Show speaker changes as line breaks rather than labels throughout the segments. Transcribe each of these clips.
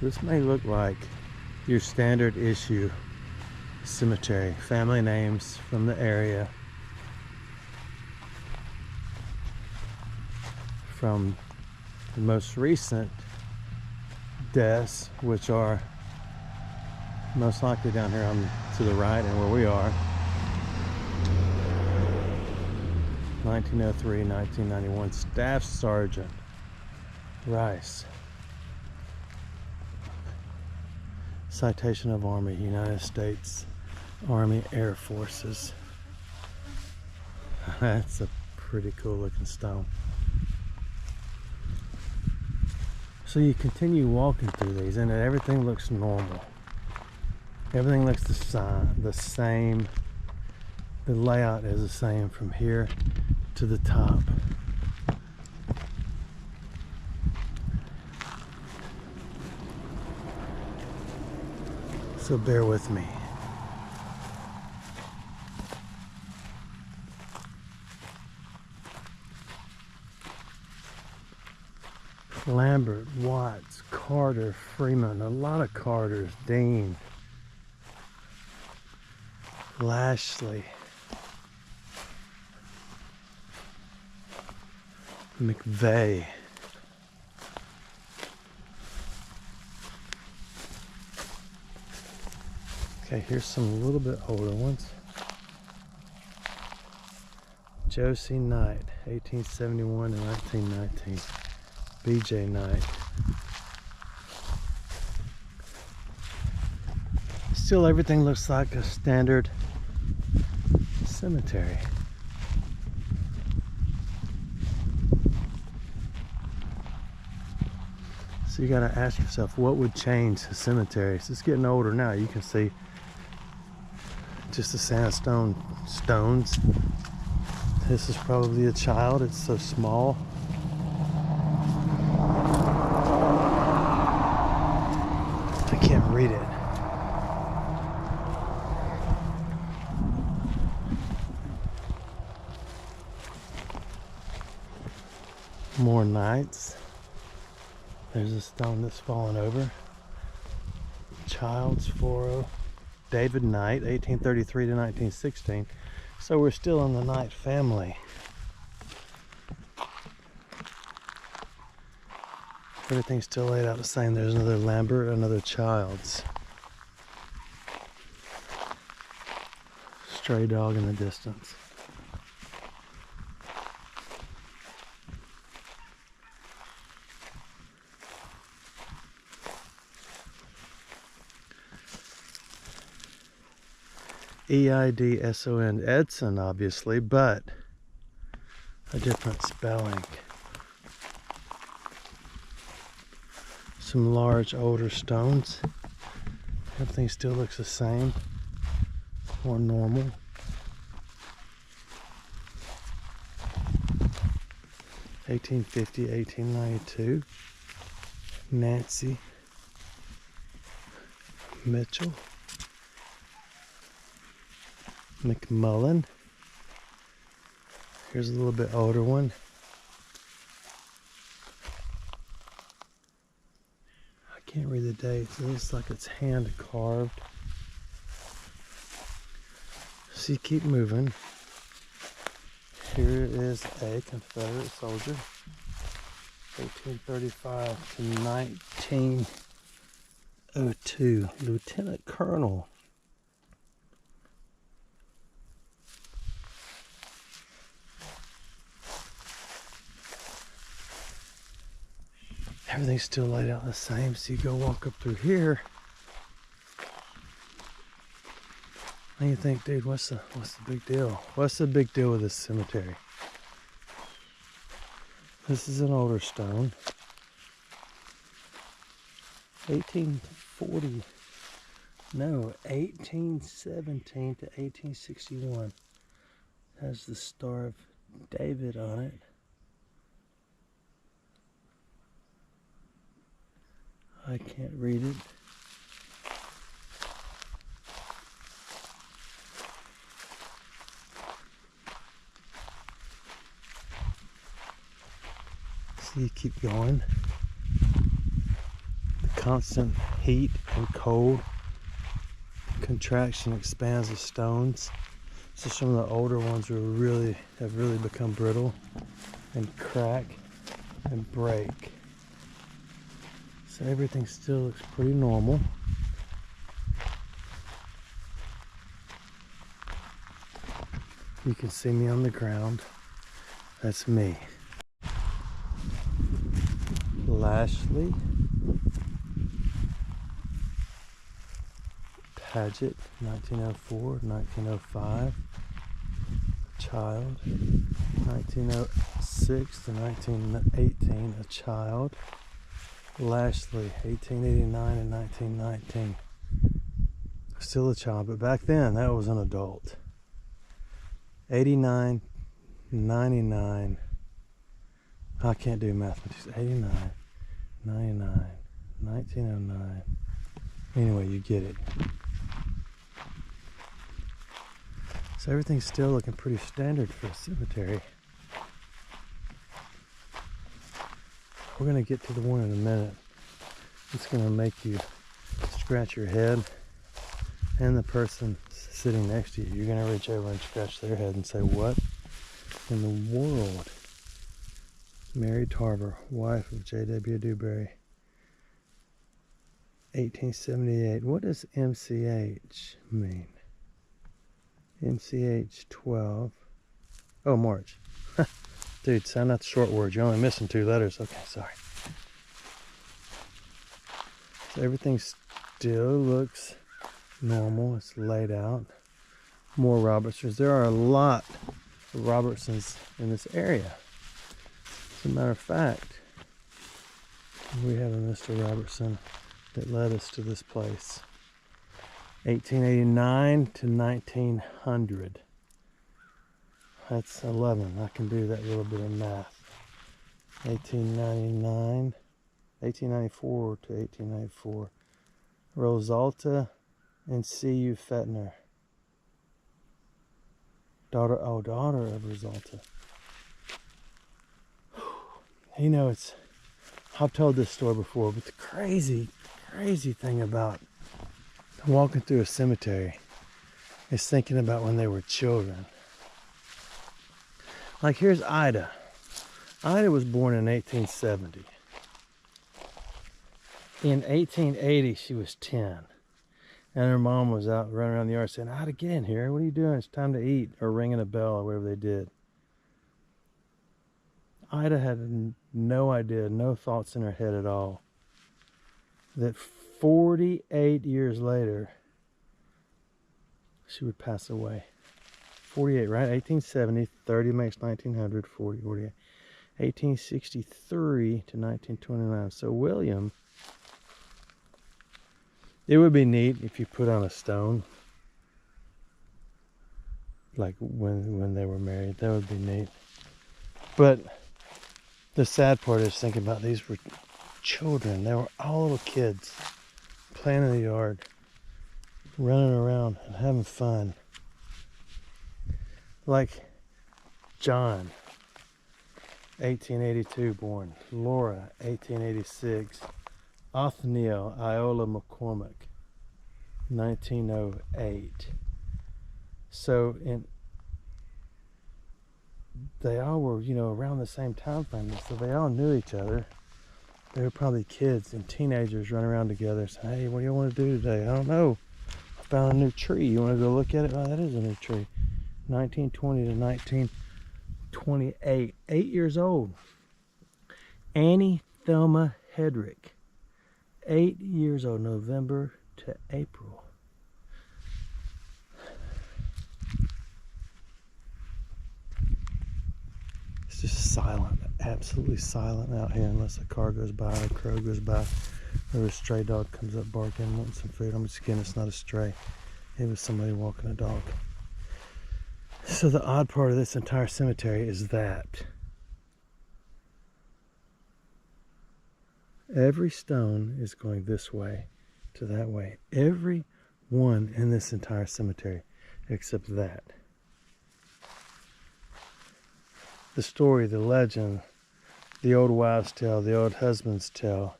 This may look like your standard issue cemetery. Family names from the area. From the most recent deaths, which are most likely down here on to the right and where we are. 1903, 1991, Staff Sergeant Rice. Citation of Army, United States Army Air Forces. That's a pretty cool looking stone. So you continue walking through these and everything looks normal. Everything looks the same. The layout is the same from here to the top. So bear with me. Lambert, Watts, Carter, Freeman, a lot of Carters, Dean, Lashley, McVeigh. Okay, here's some a little bit older ones. Josie Knight, 1871 to 1919. BJ Knight. Still, everything looks like a standard cemetery. So you gotta ask yourself, what would change the cemetery? It's getting older now. You can see just the sandstone stones. This is probably a child. It's so small. I can't read it. More knights. There's a stone that's fallen over. Child's 40. David Knight, 1833 to 1916. So we're still in the Knight family. Everything's still laid out the same. There's another Lambert, another Childs. Stray dog in the distance. Eidson, Edson, obviously, but a different spelling. Some large older stones. Everything still looks the same, more normal. (1850, 1892). Nancy Mitchell. McMullen. Here's a little bit older one. I can't read the dates. It looks like it's hand carved. So you keep moving. Here is a Confederate soldier. 1835 to 1902. Lieutenant Colonel. Everything's still laid out the same, so you go walk up through here and you think, dude, what's the big deal? What's the big deal with this cemetery? This is an older stone. 1817 to 1861. Has the Star of David on it. I can't read it. So you keep going. The constant heat and cold. Contraction expands the stones. So some of the older ones have really become brittle and crack and break. So everything still looks pretty normal. You can see me on the ground. That's me. Lashley, Paget, 1904, 1905, child, 1906 to 1918, a child, Lashley, 1889 and 1919, still a child, but back then that was an adult. 89, 99, I can't do mathematics, 89, 99, 1909, anyway, you get it. So everything's still looking pretty standard for a cemetery. We're going to get to the one in a minute. It's going to make you scratch your head, and the person sitting next to you, you're going to reach over and scratch their head and say, what in the world? Mary Tarver, wife of J.W. Dewberry, 1878. What does MCH mean? MCH 12. Oh, March. Dude, sound out the short words. You're only missing 2 letters. Okay, sorry. So everything still looks normal. It's laid out. More Robertsons. There are a lot of Robertsons in this area. As a matter of fact, we have a Mr. Robertson that led us to this place. 1889 to 1900. That's 11. I can do that little bit of math. 1894 to 1894. Rosalta and C.U. Fettner. Daughter of Rosalta. You know, I've told this story before, but the crazy thing about walking through a cemetery is thinking about when they were children. Like, here's Ida. Ida was born in 1870. In 1880, she was 10. And her mom was out running around the yard saying, Ida, get in here. What are you doing? It's time to eat. Or ringing a bell or whatever they did. Ida had no idea, no thoughts in her head at all, that 48 years later, she would pass away. 48, right? 1870, 30 makes 1900, 40, 48. 1863 to 1929. So William, it would be neat if you put on a stone, like when they were married. That would be neat. But the sad part is thinking about these were children. They were all little kids playing in the yard, running around and having fun. Like John, 1882 born. Laura, 1886. Othniel Iola McCormick, 1908. So they all were, around the same time frame, so they all knew each other. They were probably kids and teenagers running around together saying, hey, what do you want to do today? I don't know. I found a new tree. You want to go look at it? Oh, that is a new tree. 1920 to 1928. 8 years old. Annie Thelma Hedrick. 8 years old, November to April. It's just silent, absolutely silent out here unless a car goes by or a crow goes by or a stray dog comes up barking, wanting some food. I'm just kidding, it's not a stray. It was somebody walking a dog. So the odd part of this entire cemetery is that every stone is going this way to that way. Every one in this entire cemetery except that. The story, the legend, the old wives' tale, the old husband's tale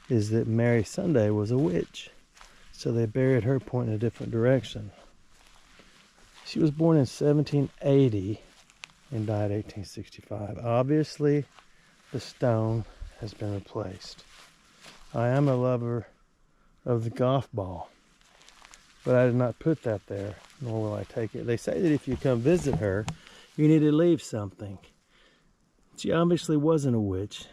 is that Mary Sunday was a witch. So they buried her pointing a different direction. She was born in 1780 and died 1865. Obviously, the stone has been replaced. I am a lover of the golf ball, but I did not put that there, nor will I take it. They say that if you come visit her, you need to leave something. She obviously wasn't a witch.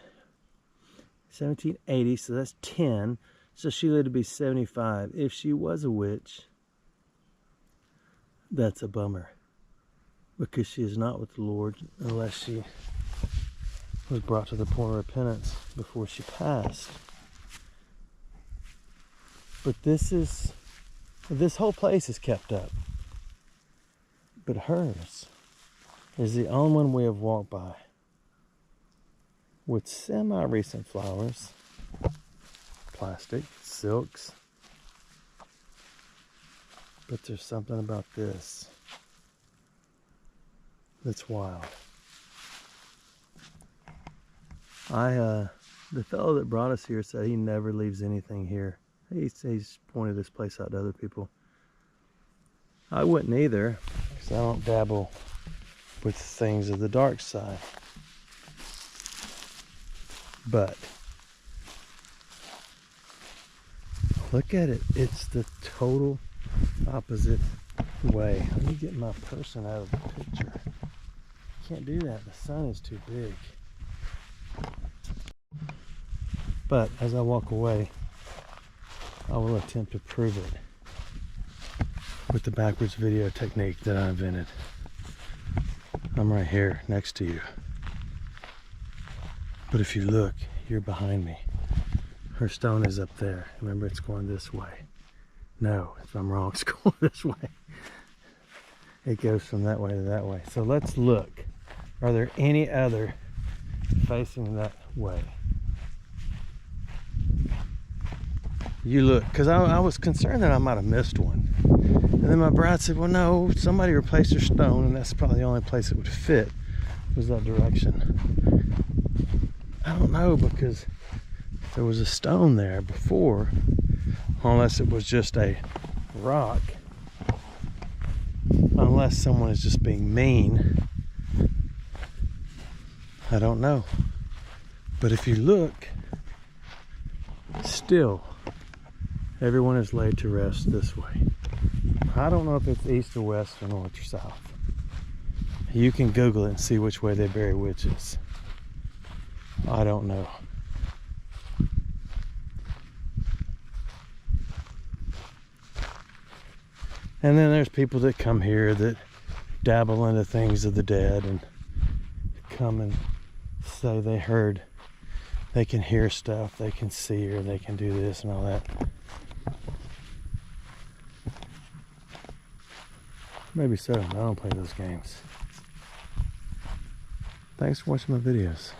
1780, so that's 10. So she lived to be 75. If she was a witch, that's a bummer, because she is not with the Lord unless she was brought to the point of repentance before she passed. But this whole place is kept up. But hers is the only one we have walked by with semi-recent flowers, plastic, silks. But there's something about this that's wild. The fellow that brought us here said he never leaves anything here. He's pointed this place out to other people. I wouldn't either, because I don't dabble with things of the dark side. But look at it. It's the total opposite way. Let me get my person out of the picture. Can't do that. The sun is too big. But as I walk away, I will attempt to prove it with the backwards video technique that I invented. I'm right here next to you. But if you look, you're behind me. Her stone is up there. Remember, it's going this way. No, if I'm wrong, it's going this way. It goes from that way to that way. So let's look. Are there any other facing that way? You look, because I was concerned that I might have missed one. And then my bride said, well, no, somebody replaced their stone, and that's probably the only place it would fit, was that direction. I don't know, because there was a stone there before, unless it was just a rock. Unless someone is just being mean. I don't know. But if you look, still, everyone is laid to rest this way. I don't know if it's east or west or north or south. You can Google it and see which way they bury witches. I don't know. And then there's people that come here that dabble into things of the dead and come and say they heard, they can hear stuff, they can see, or they can do this and all that. Maybe so. I don't play those games. Thanks for watching my videos.